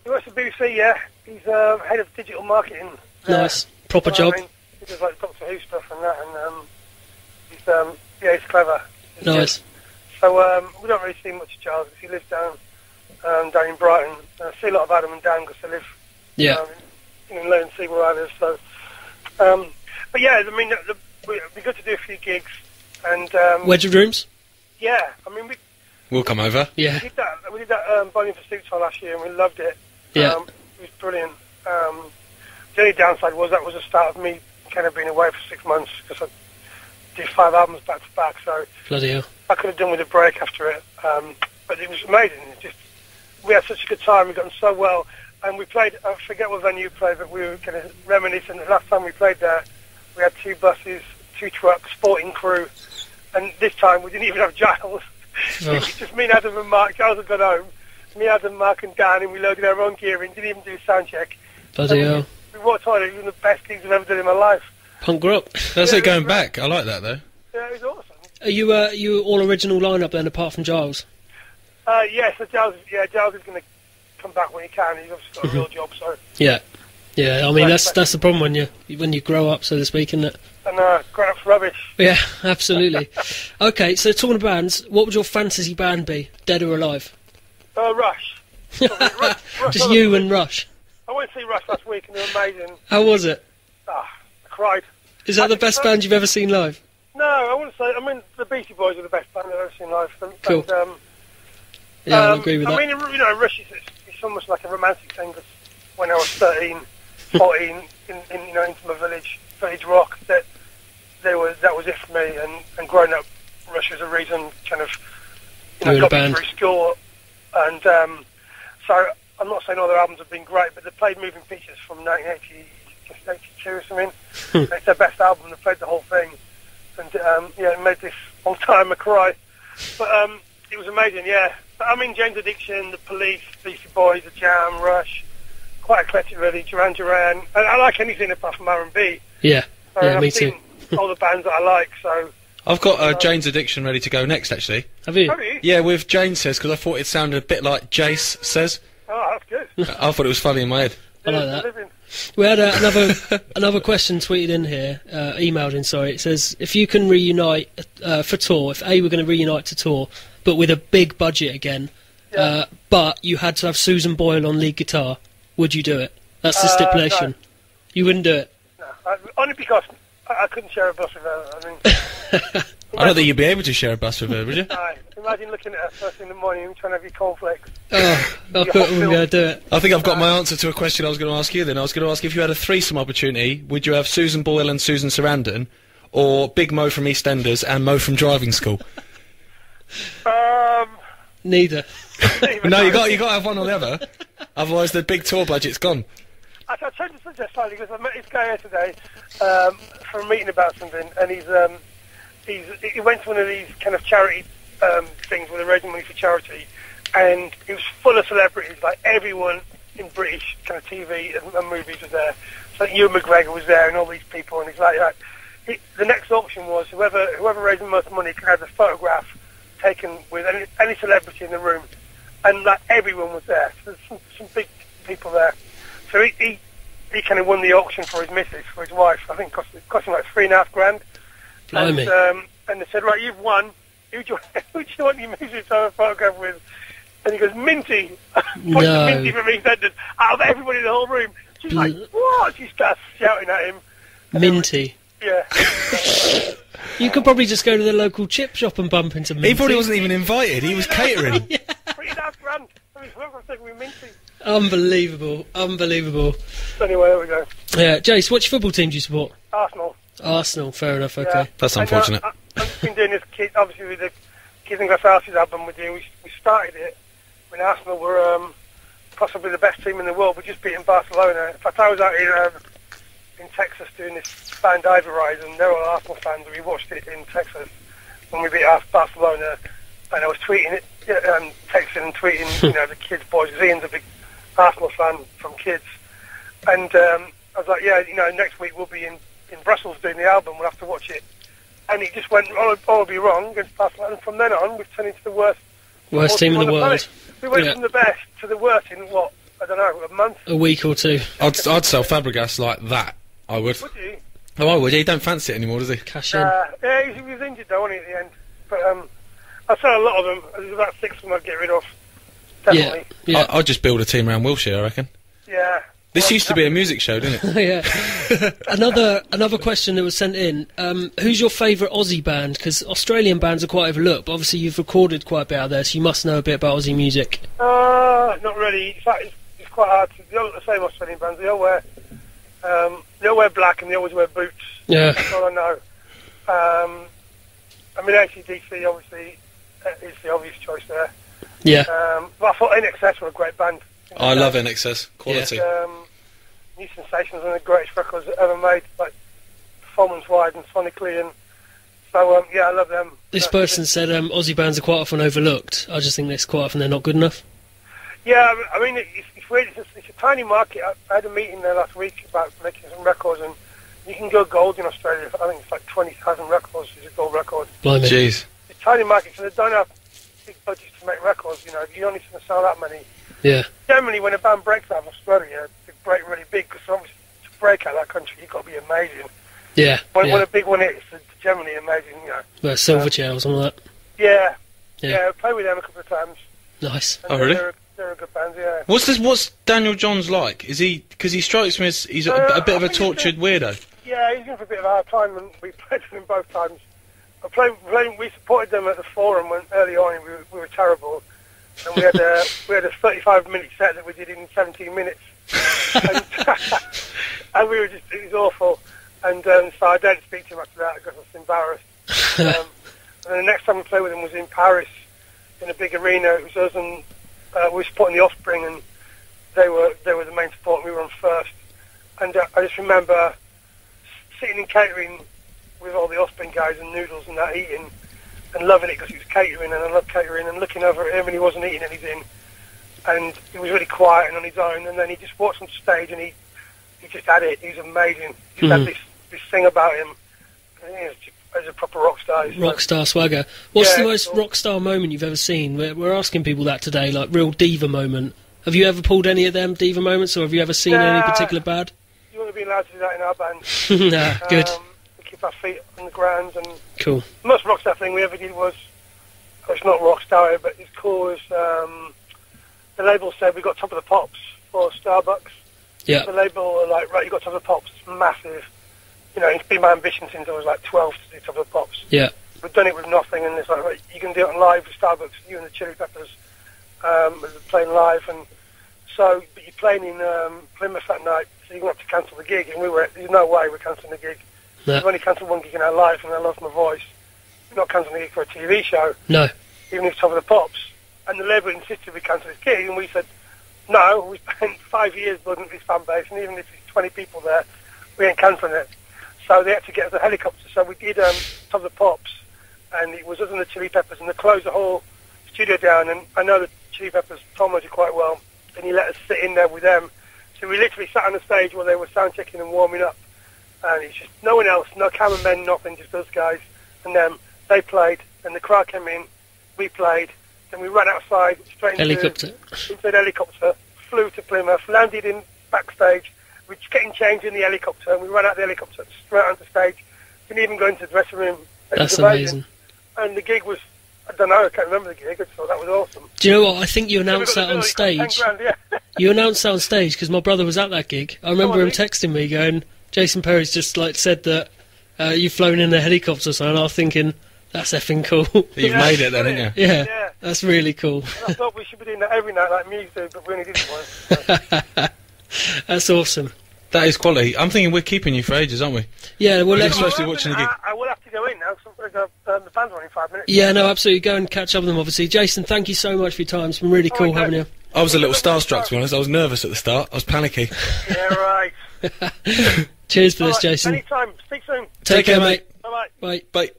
He works for BBC, yeah. He's head of digital marketing. Nice. Proper job. I mean, he does like Doctor Who stuff and that, and he's clever. He's nice. good. So we don't really see much of Giles because he lives down in Brighton. I see a lot of Adam and Dan because they live in Leigh-on-Sea where I live. So, but yeah, I mean, it'd be good to do a few gigs and Wedge Rooms. Yeah, I mean we'll come over. Yeah, we did that Bowling for Soup tour last year and we loved it. Yeah, it was brilliant. The only downside was that was the start of me kind of being away for 6 months because I did 5 albums back to back. So bloody hell. I could have done with a break after it, but it was amazing. We had such a good time. We got on so well, and we played. I forget what venue we played, but we were kind of reminiscing. The last time we played there, we had 2 buses, 2 trucks, sporting crew, and this time we didn't even have Giles. It was just me and Adam and Mark. Giles had gone home. Me, Adam, Mark, and Dan, and we loaded our own gear in. Didn't even do a sound check. Bloody hell. We walked on. It was one of the best gigs I've ever done in my life. Punk rock. That's it going back. I like that though. Yeah, it was awesome. Are you all original lineup then, apart from Giles? Yeah, so Giles is going to come back when he can. He's obviously got a real job, so. Yeah. I mean that's the problem when you grow up, so to speak, isn't it? And grown up's rubbish. Yeah, absolutely. Okay, so talking of bands, what would your fantasy band be, dead or alive? Rush. Rush. Just you and Rush. I went to see Rush last week and they were amazing. How was it? I cried. Is that the best band you've ever seen live? No, I wouldn't say. I mean, the Beastie Boys are the best band I've ever seen live. Cool. Yeah, I agree with that. I mean, Rush is almost like a romantic thing. Because when I was 13, 14, into my village rock, that was it for me. And growing up, Rush was a reason, kind of, got me through school. And so I'm not saying all their albums have been great, but they played Moving Pictures from 1982 or something. It's their best album. They played the whole thing. And it made this old timer cry. But it was amazing, yeah. But, I mean, Jane's Addiction, The Police, Beastie Boys, The Jam, Rush, quite eclectic really, Duran Duran. I like anything apart from R&B. Yeah, so me too. All the bands that I like, so... I've got Jane's Addiction ready to go next, actually. Have you? Have you? Yeah, with Jane Says, because I thought it sounded a bit like Jace Says. Oh, that's good. I thought it was funny in my head. I like that. We had another question tweeted in here, emailed in, sorry. It says, if you can reunite for tour, if we're going to reunite to tour, but with a big budget again, but you had to have Susan Boyle on lead guitar, would you do it? That's the stipulation. No. You wouldn't do it? No, only because I couldn't share a bus with her. I mean... I don't think you'd be able to share a bus with her, would you? Imagine looking at her first thing in the morning and trying to have your cornflakes. I thought we were going to do it. I think I've got my answer to a question I was going to ask you then. I was going to ask, if you had a threesome opportunity, would you have Susan Boyle and Susan Sarandon, or Big Mo from EastEnders and Mo from Driving School? Neither. No, you got to have one or the other. Otherwise the big tour budget's gone. I tried to suggest slightly because I met this guy here today for a meeting about something, and he went to one of these kind of charity things where they're raising money for charity, and it was full of celebrities, like everyone in British kind of TV and movies was there. So Ewan McGregor was there and all these people, and he's like the next auction was whoever raised the most money could have a photograph taken with any celebrity in the room, and like everyone was there. So there's some big people there. So he kind of won the auction for his missus, for his wife. I think it cost him like $3,500. And they said, right, you've won. Who do you want your missus to have a photograph with? And he goes, Minty. No. Minty from EastEnders. Out of everybody in the whole room. She's like, what? She starts shouting at him. Minty. Yeah. You could probably just go to the local chip shop and bump into Minty. He probably wasn't even invited. He was catering. $3,500. I mean, whoever was taking with Minty. Unbelievable. Anyway, there we go. Yeah, Jace, which football team do you support? Arsenal, fair enough, okay. Yeah. That's unfortunate. I've been doing this, obviously, with the Kids and Glass Houses album we're doing. We started it when Arsenal were possibly the best team in the world. We just beaten Barcelona. In fact, I was out here in Texas doing this band Ivy Rise, and they're all Arsenal fans, and we watched it in Texas when we beat Barcelona. And I was tweeting it, texting and tweeting, the kids' boys. Ian's a big Arsenal fan from kids. And I was like, next week we'll be in Brussels doing the album, we'll have to watch it. And it just went all will be wrong against Barcelona, and from then on we've turned into the worst team in the world. We went from the best to the worst in I don't know, a month. A week or two. I'd sell Fabregas like that. I would. Would you? Oh, I would. He don't fancy it anymore, does he? Cash in. Yeah, he was injured though, wasn't he, at the end? But I'd sell a lot of them. There's about 6 of them I'd get rid of. Definitely. Yeah. I'd just build a team around Wilshere, I reckon. Yeah. This used to be a music show, didn't it? Yeah. Another question that was sent in. Who's your favourite Aussie band? Because Australian bands are quite overlooked, but obviously you've recorded quite a bit out there, so you must know a bit about Aussie music. Not really. In fact, it's quite hard to. They all look the same Australian bands. They all wear black and they always wear boots. Yeah. That's all I know. I mean, AC/DC obviously is the obvious choice there. Yeah. But I thought NXS were a great band. I love NXS. Quality. New Sensations are the greatest records ever made, like performance-wide and sonically, and so yeah, I love them. This person said Aussie bands are quite often overlooked. I just think this quite often they're not good enough. Yeah, I mean, it's weird. It's a tiny market. I had a meeting there last week about making some records, and you can go gold in Australia. I think it's like 20,000 records is a gold record. Blimey. Jeez. It's a tiny market, so they don't have big budgets to make records. You know, you only can sell that many. Yeah. Generally, when a band breaks out of Australia, they break really big, because obviously to break out of that country, you've got to be amazing. Yeah. When a big one hits, it's generally amazing, you know. Well, Silverchair or something like that. Yeah, I played with them a couple of times. Nice. And Oh, really? They're a good band, yeah. What's Daniel Johns like? Is he? Because he strikes me as he's a bit of a tortured weirdo. Yeah, he's going for a bit of a hard time, and we played with him both times. We supported them at the Forum early on, and we were terrible. And we had a 35-minute set that we did in 17 minutes. And we were just, it was awful. And so I don't speak to him after that because I was embarrassed. And then the next time we played with him was in Paris, in a big arena. It was us and we were supporting the Offspring, and they were the main support, and we were on first. And I just remember sitting in catering with all the Offspring guys and noodles and that, eating and loving it because it was catering, and I love catering, and looking over at him and he wasn't eating anything, and he was really quiet and on his own, and then he just walked on stage and he just had it. He was amazing. He just had this thing about him. And he was a proper rock star. Rock star swagger. What's the most rock star moment you've ever seen? We're asking people that today, like real diva moment. Have you ever pulled any of them diva moments, or have you ever seen any particular bad? You wouldn't be allowed to do that in our band. Nah, good. We keep our feet on the ground, and Cool. the most rock star thing we ever did was, it's not rock star, but it's cool, as the label said we got Top of the Pops for Starbucks. Yeah. The label were like, right, you got Top of the Pops, massive. You know, it's been my ambition since I was like 12 to do Top of the Pops. Yeah. We've done it with nothing, and it's like, right, you can do it on live with Starbucks, you and the Chili Peppers, playing live, and so, but you're playing in Plymouth that night, so you're going to have to cancel the gig, and there's no way we're cancelling the gig. No. We've only cancelled one gig in our life, and I lost my voice. We're not cancelling the gig for a TV show, No. even if it's Top of the Pops. And the label insisted we cancel this gig, and we said, no, we spent 5 years building this fan base, and even if there's 20 people there, we ain't cancelling it. So they had to get us a helicopter, so we did Top of the Pops, and it was us and the Chili Peppers, and they closed the whole studio down, and I know the Chili Peppers, Tom knows it quite well, and he let us sit in there with them. So we literally sat on the stage while they were sound checking and warming up, and it's just no one else, no cameramen, nothing, just us guys and them. They played, and the crowd came in, we played, then we ran outside, straight into the helicopter, flew to Plymouth, landed in backstage, we were just getting changed in the helicopter, and we ran out the helicopter straight onto stage, didn't even go into the dressing room. That's amazing. And the gig was, I don't know, I can't remember the gig, I just thought that was awesome. Do you know what? I think you announced that on stage. 10 grand, yeah. You announced that on stage because my brother was at that gig. I remember him texting me going, Jason Perry's just like said that you've flown in a helicopter, so, and I was thinking, that's effing cool. You've made it then, haven't you? Yeah, that's really cool. And I thought we should be doing that every night like Muse do, but we only did it once. So. That's awesome. That is quality. I'm thinking we're keeping you for ages, aren't we? Yeah, well, We're supposed to be watching the gig. I will have to go in now, because the band's on in 5 minutes. Yeah, no, absolutely. Go and catch up with them, obviously. Jason, thank you so much for your time. It's been really cool having you. I was a little starstruck, to be honest. I was nervous at the start. I was panicky. Yeah, right. Cheers for this, Jason. Anytime. Speak soon. Take care, mate. Bye-bye. Bye. Bye.